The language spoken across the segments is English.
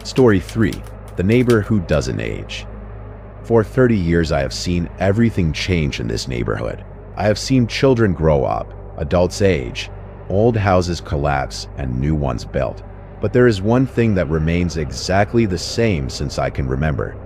Story 3. The Neighbor Who Doesn't Age. For 30 years I have seen everything change in this neighborhood. I have seen children grow up, adults age, old houses collapse, and new ones built. But there is one thing that remains exactly the same since I can remember.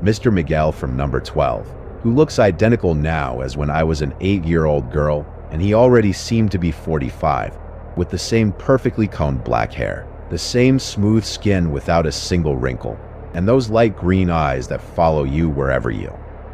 Mr. Miguel from number 12, who looks identical now as when I was an 8-year-old girl, and he already seemed to be 45, with the same perfectly combed black hair, the same smooth skin without a single wrinkle, and those light green eyes that follow you wherever you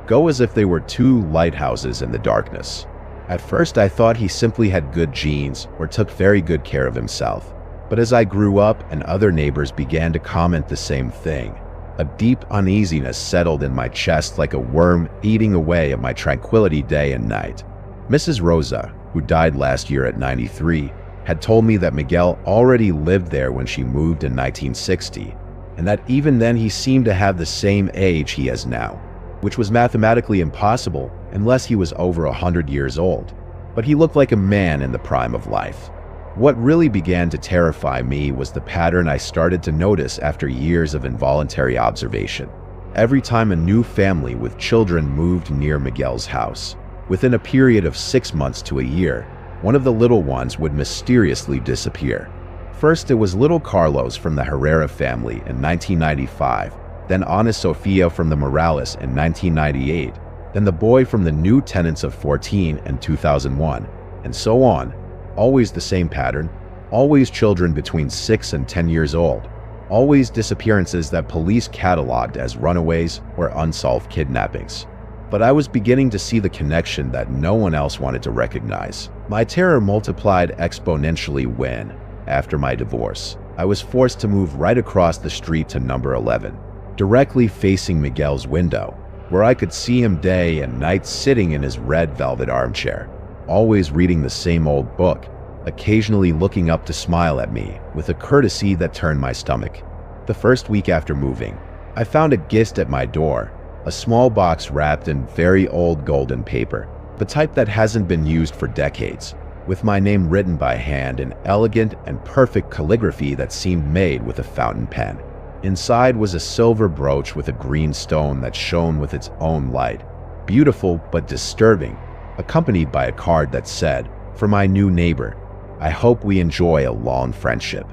go, as if they were two lighthouses in the darkness. At first I thought he simply had good genes or took very good care of himself. But as I grew up and other neighbors began to comment the same thing, a deep uneasiness settled in my chest like a worm eating away at my tranquility day and night. Mrs. Rosa, who died last year at 93, had told me that Miguel already lived there when she moved in 1960, and that even then he seemed to have the same age he has now, which was mathematically impossible unless he was over 100 years old. But he looked like a man in the prime of life. What really began to terrify me was the pattern I started to notice after years of involuntary observation. Every time a new family with children moved near Miguel's house, within a period of 6 months to a year, one of the little ones would mysteriously disappear. First, it was little Carlos from the Herrera family in 1995, then Ana Sofia from the Morales in 1998, then the boy from the new tenants of 14 in 2001, and so on. Always the same pattern, always children between 6 and 10 years old, always disappearances that police cataloged as runaways or unsolved kidnappings. But I was beginning to see the connection that no one else wanted to recognize. My terror multiplied exponentially when, after my divorce, I was forced to move right across the street to number 11, directly facing Miguel's window, where I could see him day and night sitting in his red velvet armchair, always reading the same old book, occasionally looking up to smile at me with a courtesy that turned my stomach. The first week after moving, I found a gift at my door, a small box wrapped in very old golden paper, the type that hasn't been used for decades, with my name written by hand in elegant and perfect calligraphy that seemed made with a fountain pen. Inside was a silver brooch with a green stone that shone with its own light, beautiful but disturbing, accompanied by a card that said, "For my new neighbor, I hope we enjoy a long friendship."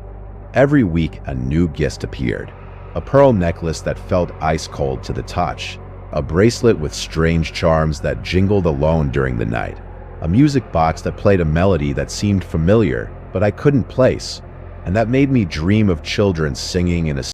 Every week a new gift appeared. A pearl necklace that felt ice cold to the touch, a bracelet with strange charms that jingled alone during the night, a music box that played a melody that seemed familiar but I couldn't place, and that made me dream of children singing in a